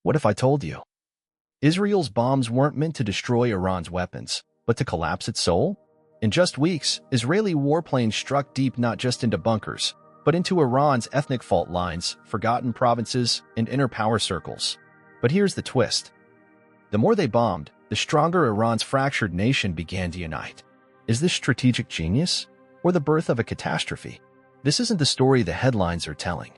What if I told you? Israel's bombs weren't meant to destroy Iran's weapons, but to collapse its soul? In just weeks, Israeli warplanes struck deep not just into bunkers, but into Iran's ethnic fault lines, forgotten provinces, and inner power circles. But here's the twist. The more they bombed, the stronger Iran's fractured nation began to unite. Is this strategic genius, or the birth of a catastrophe? This isn't the story the headlines are telling.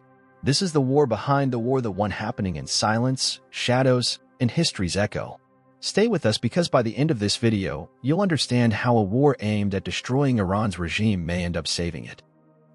This is the war behind the war, the one happening in silence, shadows, and history's echo. Stay with us because by the end of this video, you'll understand how a war aimed at destroying Iran's regime may end up saving it.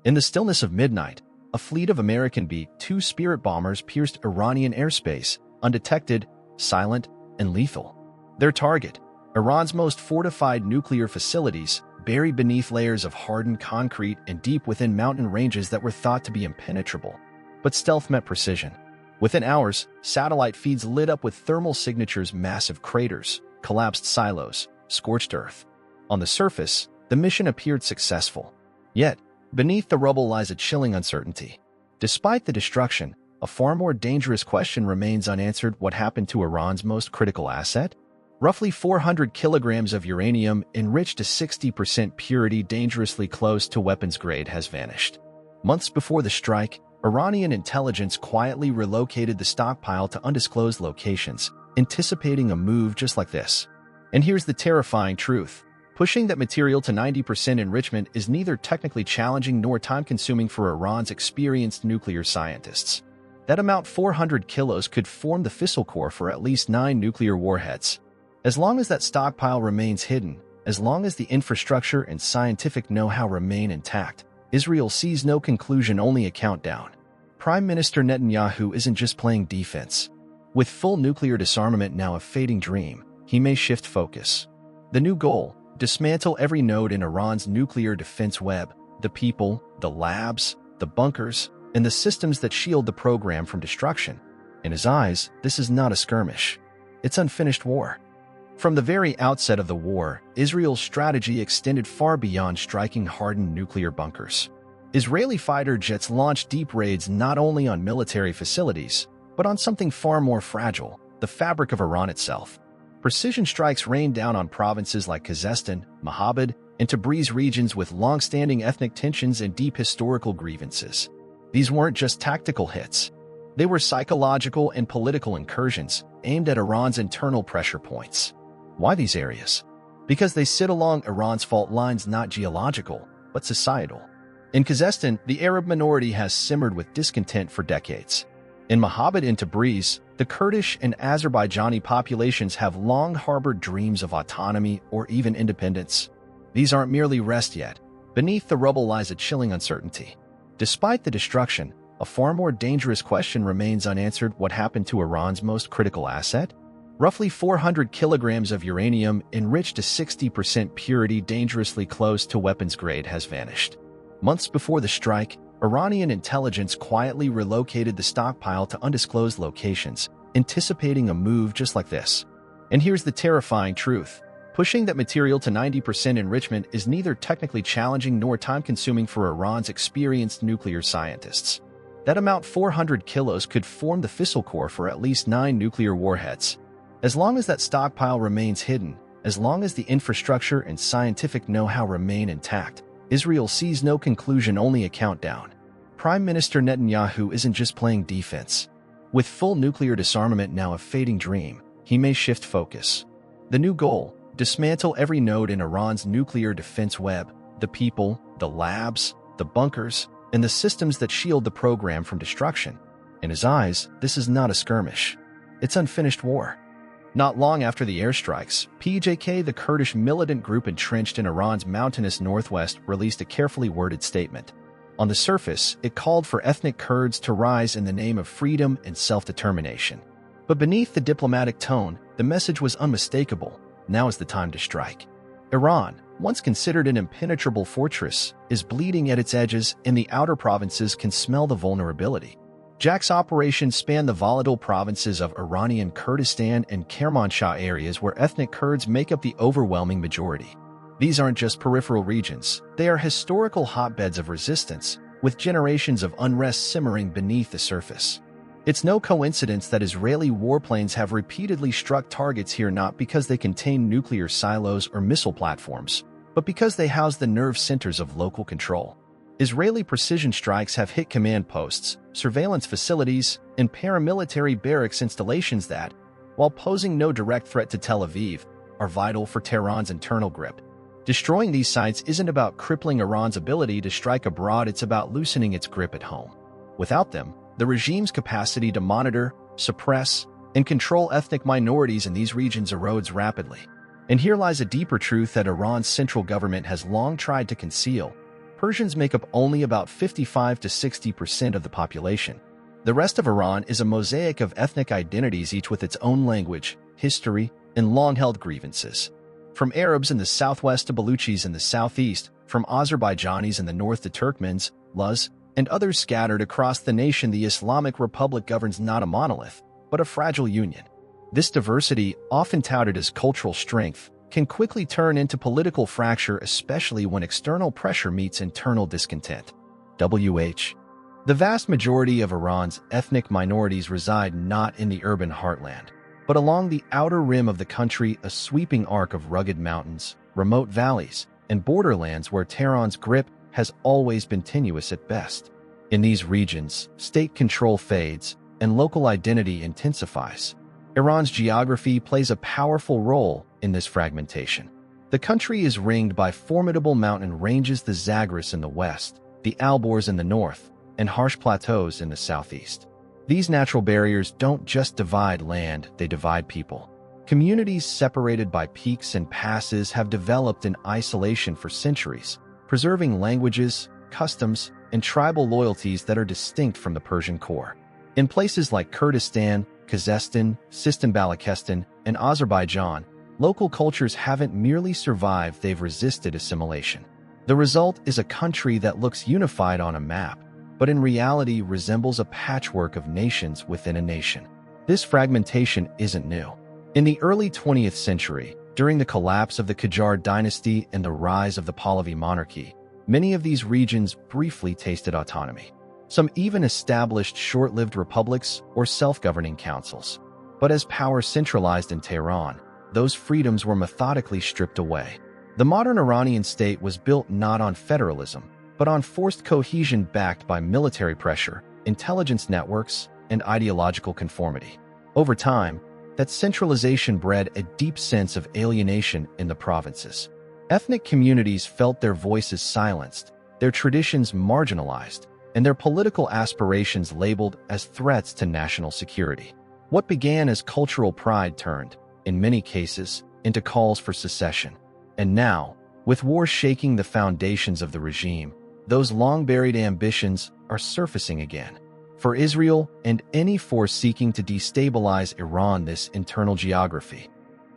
In the stillness of midnight, a fleet of American B-2 Spirit bombers pierced Iranian airspace, undetected, silent, and lethal. Their target, Iran's most fortified nuclear facilities, buried beneath layers of hardened concrete and deep within mountain ranges that were thought to be impenetrable. But stealth met precision. Within hours, satellite feeds lit up with thermal signatures, massive craters, collapsed silos, scorched earth. On the surface, the mission appeared successful. Yet, beneath the rubble lies a chilling uncertainty. Despite the destruction, a far more dangerous question remains unanswered: what happened to Iran's most critical asset? Roughly 400 kilograms of uranium enriched to 60% purity, dangerously close to weapons grade, has vanished. Months before the strike, Iranian intelligence quietly relocated the stockpile to undisclosed locations, anticipating a move just like this. And here's the terrifying truth. Pushing that material to 90% enrichment is neither technically challenging nor time-consuming for Iran's experienced nuclear scientists. That amount, 400 kilos, could form the fissile core for at least 9 nuclear warheads. As long as that stockpile remains hidden, as long as the infrastructure and scientific know-how remain intact, Israel sees no conclusion, only a countdown. Prime Minister Netanyahu isn't just playing defense. With full nuclear disarmament now a fading dream, he may shift focus. The new goal: dismantle every node in Iran's nuclear defense web, the people, the labs, the bunkers, and the systems that shield the program from destruction. In his eyes, this is not a skirmish. It's unfinished war. From the very outset of the war, Israel's strategy extended far beyond striking hardened nuclear bunkers. Israeli fighter jets launched deep raids not only on military facilities, but on something far more fragile: the fabric of Iran itself. Precision strikes rained down on provinces like Khuzestan, Mahabad, and Tabriz, regions with long-standing ethnic tensions and deep historical grievances. These weren't just tactical hits. They were psychological and political incursions aimed at Iran's internal pressure points. Why these areas? Because they sit along Iran's fault lines, not geological, but societal. In Khuzestan, the Arab minority has simmered with discontent for decades. In Mahabad and Tabriz, the Kurdish and Azerbaijani populations have long harbored dreams of autonomy or even independence. These aren't merely rest yet. Beneath the rubble lies a chilling uncertainty. Despite the destruction, a far more dangerous question remains unanswered: what happened to Iran's most critical asset? Roughly 400 kilograms of uranium enriched to 60% purity, dangerously close to weapons grade, has vanished. Months before the strike, Iranian intelligence quietly relocated the stockpile to undisclosed locations, anticipating a move just like this. And here's the terrifying truth. Pushing that material to 90% enrichment is neither technically challenging nor time-consuming for Iran's experienced nuclear scientists. That amount, 400 kilos, could form the fissile core for at least 9 nuclear warheads. As long as that stockpile remains hidden, as long as the infrastructure and scientific know-how remain intact, Israel sees no conclusion, only a countdown. Prime Minister Netanyahu isn't just playing defense. With full nuclear disarmament now a fading dream, he may shift focus. The new goal: dismantle every node in Iran's nuclear defense web, the people, the labs, the bunkers, and the systems that shield the program from destruction. In his eyes, this is not a skirmish. It's unfinished war. Not long after the airstrikes, PJK, the Kurdish militant group entrenched in Iran's mountainous northwest, released a carefully worded statement. On the surface, it called for ethnic Kurds to rise in the name of freedom and self-determination. But beneath the diplomatic tone, the message was unmistakable: now is the time to strike. Iran, once considered an impenetrable fortress, is bleeding at its edges, and the outer provinces can smell the vulnerability. JAX's operations span the volatile provinces of Iranian Kurdistan and Kermanshah, areas where ethnic Kurds make up the overwhelming majority. These aren't just peripheral regions, they are historical hotbeds of resistance, with generations of unrest simmering beneath the surface. It's no coincidence that Israeli warplanes have repeatedly struck targets here not because they contain nuclear silos or missile platforms, but because they house the nerve centers of local control. Israeli precision strikes have hit command posts, surveillance facilities, and paramilitary barracks installations that, while posing no direct threat to Tel Aviv, are vital for Tehran's internal grip. Destroying these sites isn't about crippling Iran's ability to strike abroad, it's about loosening its grip at home. Without them, the regime's capacity to monitor, suppress, and control ethnic minorities in these regions erodes rapidly. And here lies a deeper truth that Iran's central government has long tried to conceal. Persians make up only about 55 to 60% of the population. The rest of Iran is a mosaic of ethnic identities, each with its own language, history, and long-held grievances. From Arabs in the southwest to Baluchis in the southeast, from Azerbaijanis in the north to Turkmens, Laz, and others scattered across the nation, the Islamic Republic governs not a monolith, but a fragile union. This diversity, often touted as cultural strength, can quickly turn into political fracture, especially when external pressure meets internal discontent. The vast majority of Iran's ethnic minorities reside not in the urban heartland, but along the outer rim of the country, a sweeping arc of rugged mountains, remote valleys, and borderlands where Tehran's grip has always been tenuous at best. In these regions, state control fades and local identity intensifies. Iran's geography plays a powerful role in this fragmentation. The country is ringed by formidable mountain ranges, the Zagros in the west, the Alborz in the north, and harsh plateaus in the southeast. These natural barriers don't just divide land, they divide people. Communities separated by peaks and passes have developed in isolation for centuries, preserving languages, customs, and tribal loyalties that are distinct from the Persian core. In places like Kurdistan, Kazakhstan, Sistan Balochistan, and Azerbaijan, local cultures haven't merely survived, they've resisted assimilation. The result is a country that looks unified on a map, but in reality resembles a patchwork of nations within a nation. This fragmentation isn't new. In the early 20th century, during the collapse of the Qajar dynasty and the rise of the Pahlavi monarchy, many of these regions briefly tasted autonomy. Some even established short-lived republics or self-governing councils. But as power centralized in Tehran, those freedoms were methodically stripped away. The modern Iranian state was built not on federalism, but on forced cohesion backed by military pressure, intelligence networks, and ideological conformity. Over time, that centralization bred a deep sense of alienation in the provinces. Ethnic communities felt their voices silenced, their traditions marginalized, and their political aspirations labeled as threats to national security. What began as cultural pride turned, in many cases, into calls for secession. And now, with war shaking the foundations of the regime, those long-buried ambitions are surfacing again. For Israel and any force seeking to destabilize Iran, this internal geography.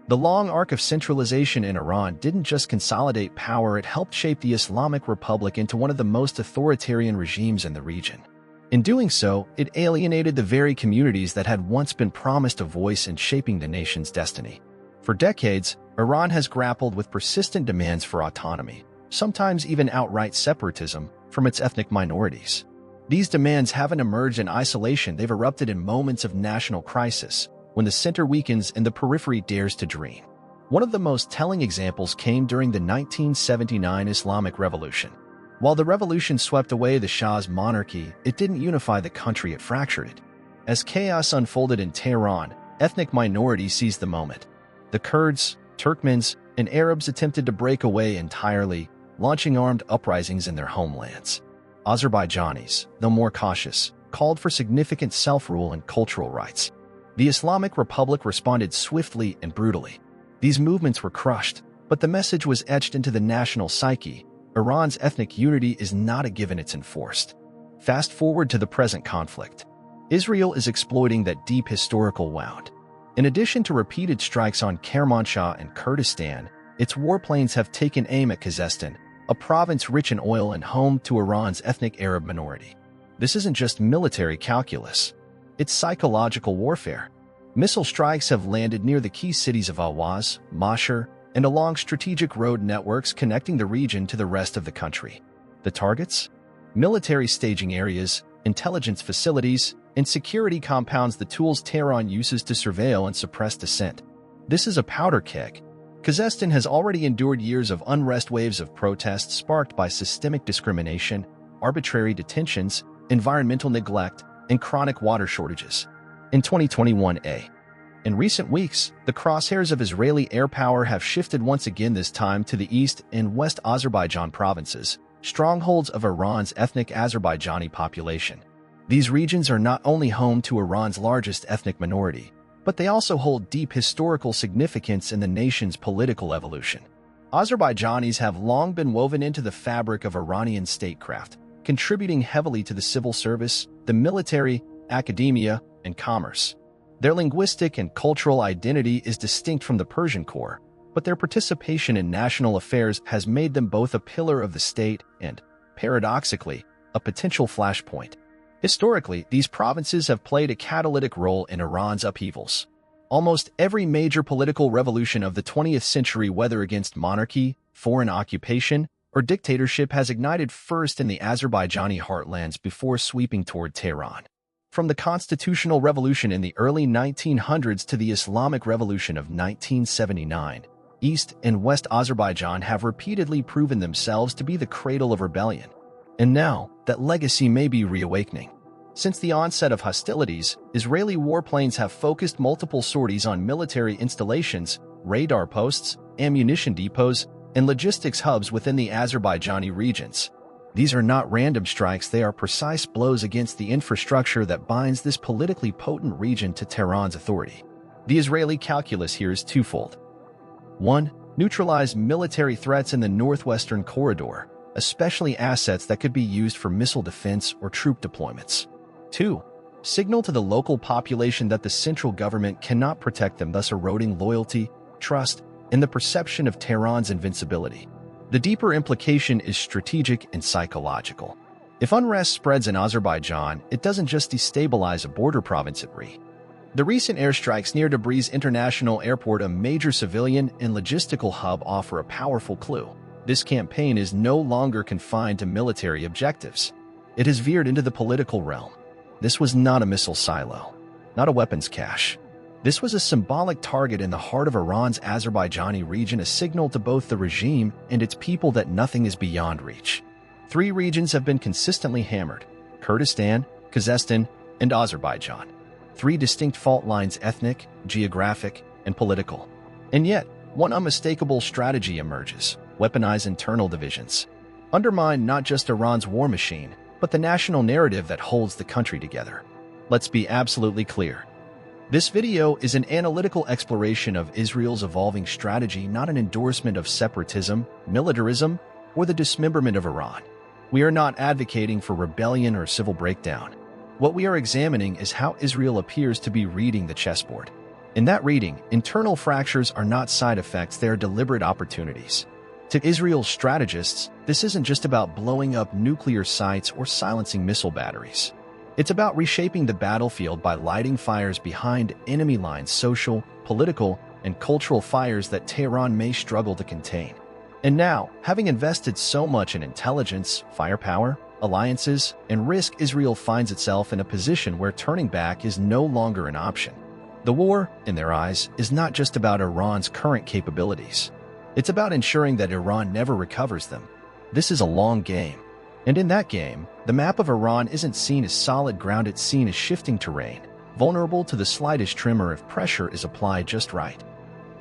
The long arc of centralization in Iran didn't just consolidate power, it helped shape the Islamic Republic into one of the most authoritarian regimes in the region. In doing so, it alienated the very communities that had once been promised a voice in shaping the nation's destiny. For decades, Iran has grappled with persistent demands for autonomy, sometimes even outright separatism, from its ethnic minorities. These demands haven't emerged in isolation, they've erupted in moments of national crisis, when the center weakens and the periphery dares to dream. One of the most telling examples came during the 1979 Islamic Revolution. While the revolution swept away the Shah's monarchy, it didn't unify the country, it fractured it. As chaos unfolded in Tehran, ethnic minorities seized the moment. The Kurds, Turkmens, and Arabs attempted to break away entirely, launching armed uprisings in their homelands. Azerbaijanis, though more cautious, called for significant self-rule and cultural rights. The Islamic Republic responded swiftly and brutally. These movements were crushed, but the message was etched into the national psyche: Iran's ethnic unity is not a given, it's enforced. Fast forward to the present conflict. Israel is exploiting that deep historical wound. In addition to repeated strikes on Kermanshah and Kurdistan, its warplanes have taken aim at Kazakhstan, a province rich in oil and home to Iran's ethnic Arab minority. This isn't just military calculus. It's psychological warfare. Missile strikes have landed near the key cities of Awaz, Mashhad, and along strategic road networks connecting the region to the rest of the country. The targets? Military staging areas, intelligence facilities, and security compounds the tools Tehran uses to surveil and suppress dissent. This is a powder keg. Kazakhstan has already endured years of unrest, waves of protests sparked by systemic discrimination, arbitrary detentions, environmental neglect, and chronic water shortages. In 2021, in recent weeks, the crosshairs of Israeli air power have shifted once again, this time to the east and west Azerbaijan provinces, strongholds of Iran's ethnic Azerbaijani population. These regions are not only home to Iran's largest ethnic minority, but they also hold deep historical significance in the nation's political evolution. Azerbaijanis have long been woven into the fabric of Iranian statecraft, contributing heavily to the civil service, the military, academia, and commerce. Their linguistic and cultural identity is distinct from the Persian core, but their participation in national affairs has made them both a pillar of the state and, paradoxically, a potential flashpoint. Historically, these provinces have played a catalytic role in Iran's upheavals. Almost every major political revolution of the 20th century, whether against monarchy, foreign occupation, or dictatorship, has ignited first in the Azerbaijani heartlands before sweeping toward Tehran. From the Constitutional Revolution in the early 1900s to the Islamic Revolution of 1979, East and West Azerbaijan have repeatedly proven themselves to be the cradle of rebellion. And now, that legacy may be reawakening. Since the onset of hostilities, Israeli warplanes have focused multiple sorties on military installations, radar posts, ammunition depots, and logistics hubs within the Azerbaijani regions. These are not random strikes, they are precise blows against the infrastructure that binds this politically potent region to Tehran's authority. The Israeli calculus here is twofold. 1. Neutralize military threats in the northwestern corridor, especially assets that could be used for missile defense or troop deployments. 2. Signal to the local population that the central government cannot protect them, thus eroding loyalty, trust, and the perception of Tehran's invincibility. The deeper implication is strategic and psychological. If unrest spreads in Azerbaijan, it doesn't just destabilize a border province at Re. The recent airstrikes near Tabriz International Airport, a major civilian and logistical hub, offer a powerful clue. This campaign is no longer confined to military objectives. It has veered into the political realm. This was not a missile silo, not a weapons cache. This was a symbolic target in the heart of Iran's Azerbaijani region, a signal to both the regime and its people that nothing is beyond reach. 3 regions have been consistently hammered: Kurdistan, Kazakhstan, and Azerbaijan. 3 distinct fault lines: ethnic, geographic, and political. And yet, one unmistakable strategy emerges: weaponize internal divisions. Undermine not just Iran's war machine, but the national narrative that holds the country together. Let's be absolutely clear. This video is an analytical exploration of Israel's evolving strategy, not an endorsement of separatism, militarism, or the dismemberment of Iran. We are not advocating for rebellion or civil breakdown. What we are examining is how Israel appears to be reading the chessboard. In that reading, internal fractures are not side effects, they are deliberate opportunities. To Israel's strategists, this isn't just about blowing up nuclear sites or silencing missile batteries. It's about reshaping the battlefield by lighting fires behind enemy lines, social, political, and cultural fires that Tehran may struggle to contain. And now, having invested so much in intelligence, firepower, alliances, and risk, Israel finds itself in a position where turning back is no longer an option. The war, in their eyes, is not just about Iran's current capabilities. It's about ensuring that Iran never recovers them. This is a long game. And in that game, the map of Iran isn't seen as solid ground, it's seen as shifting terrain, vulnerable to the slightest tremor if pressure is applied just right.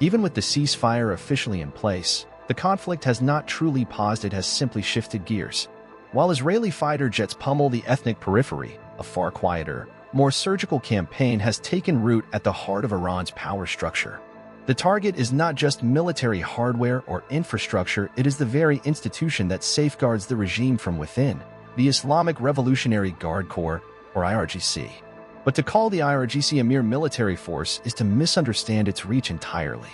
Even with the ceasefire officially in place, the conflict has not truly paused, it has simply shifted gears. While Israeli fighter jets pummel the ethnic periphery, a far quieter, more surgical campaign has taken root at the heart of Iran's power structure. The target is not just military hardware or infrastructure, it is the very institution that safeguards the regime from within, the Islamic Revolutionary Guard Corps, or IRGC. But to call the IRGC a mere military force is to misunderstand its reach entirely.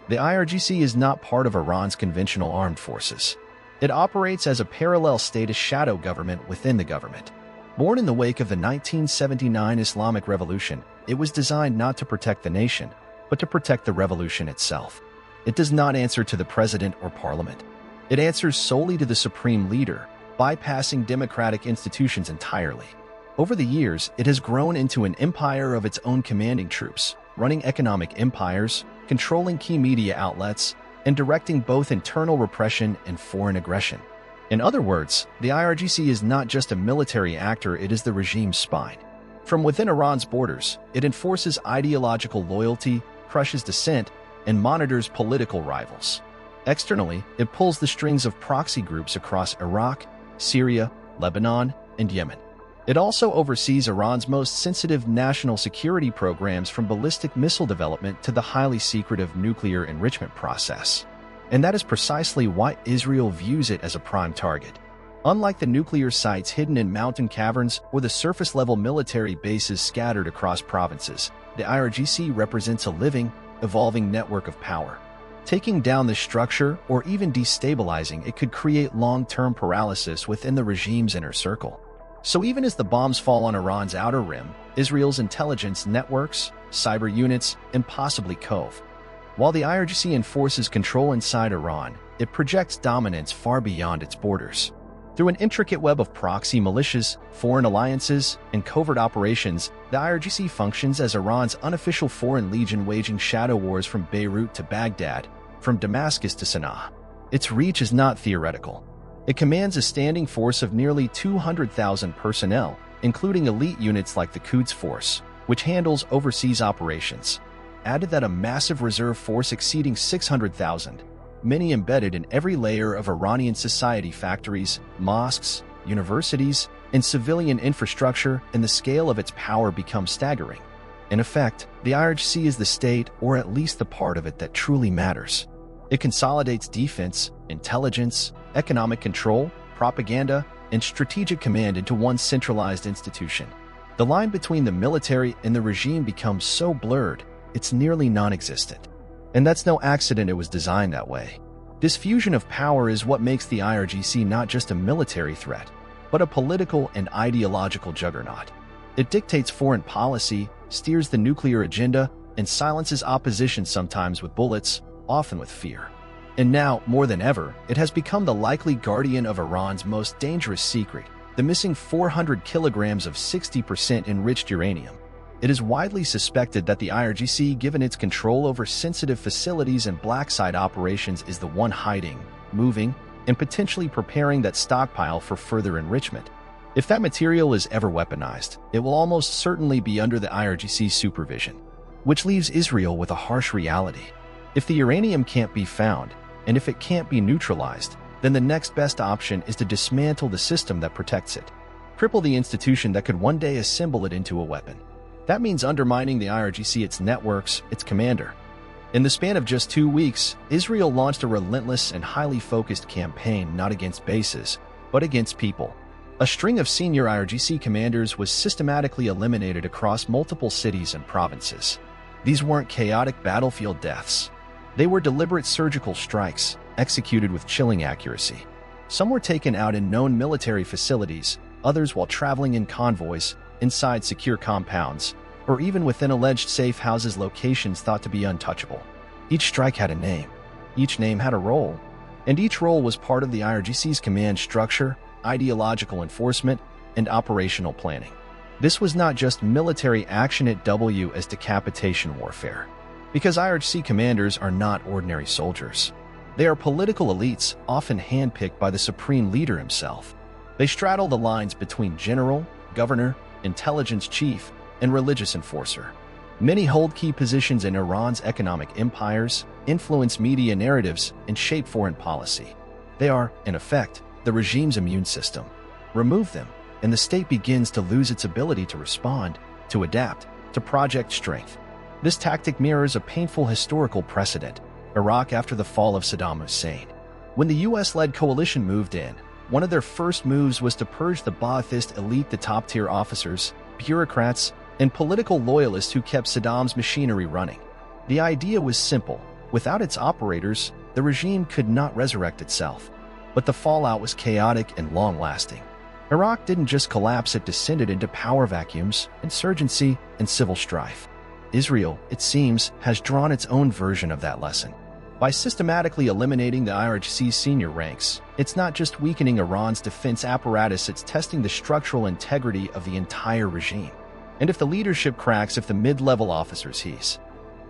The IRGC is not part of Iran's conventional armed forces. It operates as a parallel state, a shadow government within the government. Born in the wake of the 1979 Islamic Revolution, it was designed not to protect the nation, but to protect the revolution itself. It does not answer to the president or parliament. It answers solely to the supreme leader, bypassing democratic institutions entirely. Over the years, it has grown into an empire of its own, commanding troops, running economic empires, controlling key media outlets, and directing both internal repression and foreign aggression. In other words, the IRGC is not just a military actor, it is the regime's spine. From within Iran's borders, it enforces ideological loyalty, crushes dissent, and monitors political rivals. Externally, it pulls the strings of proxy groups across Iraq, Syria, Lebanon, and Yemen. It also oversees Iran's most sensitive national security programs, from ballistic missile development to the highly secretive nuclear enrichment process. And that is precisely why Israel views it as a prime target. Unlike the nuclear sites hidden in mountain caverns or the surface-level military bases scattered across provinces, the IRGC represents a living, evolving network of power. Taking down this structure, or even destabilizing it, could create long-term paralysis within the regime's inner circle. So even as the bombs fall on Iran's outer rim, Israel's intelligence networks, cyber units, and possibly Cove. While the IRGC enforces control inside Iran, it projects dominance far beyond its borders. Through an intricate web of proxy militias, foreign alliances, and covert operations, the IRGC functions as Iran's unofficial foreign legion, waging shadow wars from Beirut to Baghdad, from Damascus to Sana'a. Its reach is not theoretical. It commands a standing force of nearly 200,000 personnel, including elite units like the Quds Force, which handles overseas operations. Added that a massive reserve force exceeding 600,000, many embedded in every layer of Iranian society, factories, mosques, universities, and civilian infrastructure, and the scale of its power becomes staggering. In effect, the IRGC is the state, or at least the part of it that truly matters. It consolidates defense, intelligence, economic control, propaganda, and strategic command into one centralized institution. The line between the military and the regime becomes so blurred, it's nearly non-existent. And that's no accident, it was designed that way. This fusion of power is what makes the IRGC not just a military threat, but a political and ideological juggernaut. It dictates foreign policy, steers the nuclear agenda, and silences opposition, sometimes with bullets, often with fear. And now, more than ever, it has become the likely guardian of Iran's most dangerous secret, the missing 400 kilograms of 60% enriched uranium. It is widely suspected that the IRGC, given its control over sensitive facilities and black site operations, is the one hiding, moving, and potentially preparing that stockpile for further enrichment. If that material is ever weaponized, it will almost certainly be under the IRGC's supervision, which leaves Israel with a harsh reality. If the uranium can't be found, and if it can't be neutralized, then the next best option is to dismantle the system that protects it, cripple the institution that could one day assemble it into a weapon. That means undermining the IRGC, its networks, its commander. In the span of just 2 weeks, Israel launched a relentless and highly focused campaign not against bases, but against people. A string of senior IRGC commanders was systematically eliminated across multiple cities and provinces. These weren't chaotic battlefield deaths. They were deliberate surgical strikes, executed with chilling accuracy. Some were taken out in known military facilities, others while traveling in convoys, inside secure compounds, or even within alleged safe houses, locations thought to be untouchable. Each strike had a name, each name had a role, and each role was part of the IRGC's command structure, ideological enforcement, and operational planning. This was not just military action at W as decapitation warfare, because IRGC commanders are not ordinary soldiers. They are political elites, often handpicked by the supreme leader himself. They straddle the lines between general, governor, intelligence chief, and religious enforcer. Many hold key positions in Iran's economic empires, influence media narratives, and shape foreign policy. They are, in effect, the regime's immune system. Remove them, and the state begins to lose its ability to respond, to adapt, to project strength. This tactic mirrors a painful historical precedent: Iraq after the fall of Saddam Hussein. When the US-led coalition moved in, one of their first moves was to purge the Ba'athist elite, the top-tier officers, bureaucrats, and political loyalists who kept Saddam's machinery running. The idea was simple: without its operators, the regime could not resurrect itself. But the fallout was chaotic and long-lasting. Iraq didn't just collapse, it descended into power vacuums, insurgency, and civil strife. Israel, it seems, has drawn its own version of that lesson. By systematically eliminating the IRGC's senior ranks, it's not just weakening Iran's defense apparatus, it's testing the structural integrity of the entire regime. And if the leadership cracks, if the mid-level officers hease.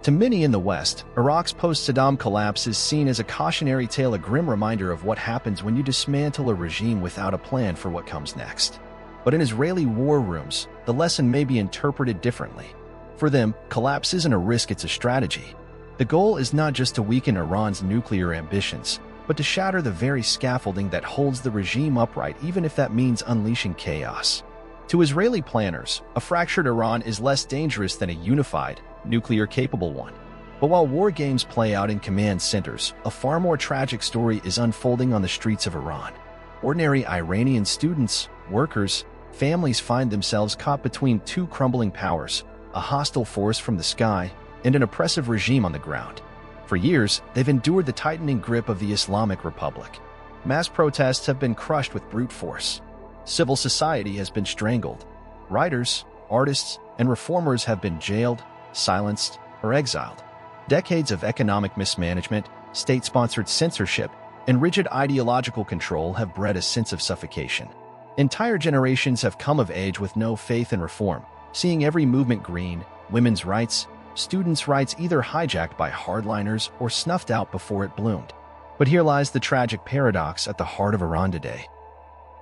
To many in the West, Iraq's post-Saddam collapse is seen as a cautionary tale, a grim reminder of what happens when you dismantle a regime without a plan for what comes next. But in Israeli war rooms, the lesson may be interpreted differently. For them, collapse isn't a risk, it's a strategy. The goal is not just to weaken Iran's nuclear ambitions, but to shatter the very scaffolding that holds the regime upright, even if that means unleashing chaos. To Israeli planners, a fractured Iran is less dangerous than a unified, nuclear-capable one. But while war games play out in command centers, a far more tragic story is unfolding on the streets of Iran. Ordinary Iranian students, workers, families find themselves caught between two crumbling powers, a hostile force from the sky and an oppressive regime on the ground. For years, they've endured the tightening grip of the Islamic Republic. Mass protests have been crushed with brute force. Civil society has been strangled. Writers, artists, and reformers have been jailed, silenced, or exiled. Decades of economic mismanagement, state-sponsored censorship, and rigid ideological control have bred a sense of suffocation. Entire generations have come of age with no faith in reform, seeing every movement green, women's rights, students' rights either hijacked by hardliners or snuffed out before it bloomed. But here lies the tragic paradox at the heart of Iran today.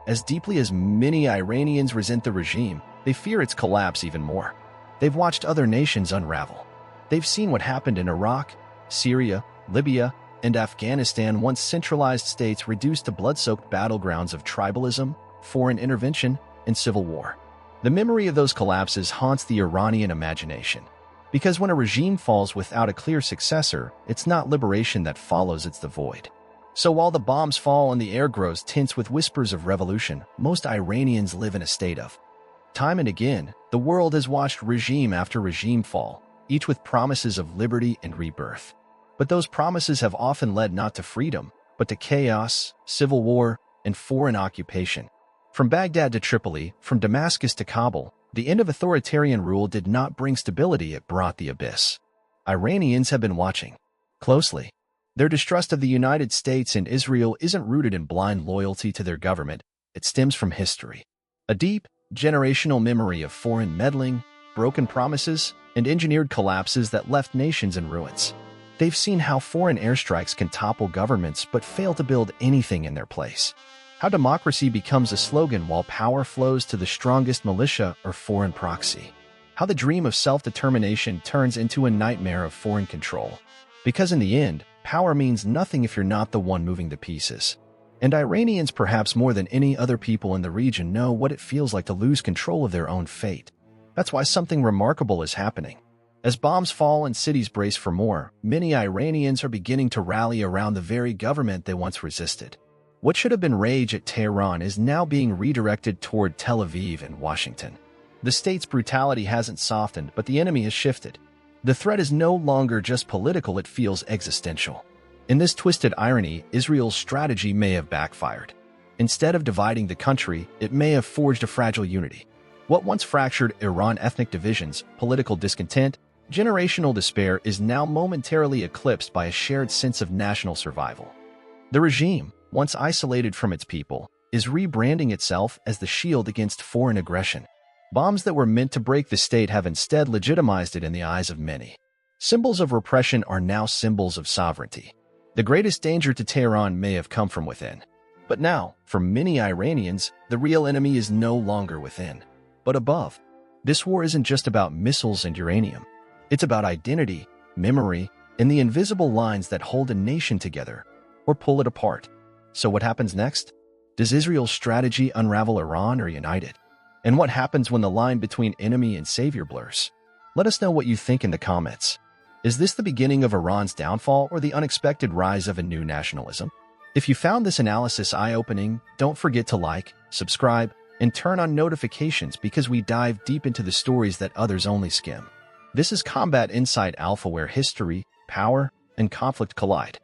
As deeply as many Iranians resent the regime, they fear its collapse even more. They've watched other nations unravel. They've seen what happened in Iraq, Syria, Libya, and Afghanistan, once centralized states reduced to blood-soaked battlegrounds of tribalism, foreign intervention, and civil war. The memory of those collapses haunts the Iranian imagination. Because when a regime falls without a clear successor, it's not liberation that follows, it's the void. So while the bombs fall and the air grows tense with whispers of revolution, most Iranians live in a state of. Time and again, the world has watched regime after regime fall, each with promises of liberty and rebirth. But those promises have often led not to freedom, but to chaos, civil war, and foreign occupation. From Baghdad to Tripoli, from Damascus to Kabul, the end of authoritarian rule did not bring stability, it brought the abyss. Iranians have been watching closely. Their distrust of the United States and Israel isn't rooted in blind loyalty to their government, it stems from history. A deep, generational memory of foreign meddling, broken promises, and engineered collapses that left nations in ruins. They've seen how foreign airstrikes can topple governments but fail to build anything in their place. How democracy becomes a slogan while power flows to the strongest militia or foreign proxy. How the dream of self-determination turns into a nightmare of foreign control. Because in the end, power means nothing if you're not the one moving the pieces. And Iranians, perhaps more than any other people in the region, know what it feels like to lose control of their own fate. That's why something remarkable is happening. As bombs fall and cities brace for more, many Iranians are beginning to rally around the very government they once resisted. What should have been rage at Tehran is now being redirected toward Tel Aviv and Washington. The state's brutality hasn't softened, but the enemy has shifted. The threat is no longer just political, it feels existential. In this twisted irony, Israel's strategy may have backfired. Instead of dividing the country, it may have forged a fragile unity. What once fractured Iran, ethnic divisions, political discontent, generational despair, is now momentarily eclipsed by a shared sense of national survival. The regime, once isolated from its people, is rebranding itself as the shield against foreign aggression. Bombs that were meant to break the state have instead legitimized it in the eyes of many. Symbols of repression are now symbols of sovereignty. The greatest danger to Tehran may have come from within. But now, for many Iranians, the real enemy is no longer within, but above. This war isn't just about missiles and uranium. It's about identity, memory, and the invisible lines that hold a nation together or pull it apart. So what happens next? Does Israel's strategy unravel Iran or unite it? And what happens when the line between enemy and savior blurs? Let us know what you think in the comments. Is this the beginning of Iran's downfall or the unexpected rise of a new nationalism? If you found this analysis eye-opening, don't forget to like, subscribe, and turn on notifications because we dive deep into the stories that others only skim. This is Combat Insight Alpha, where history, power, and conflict collide.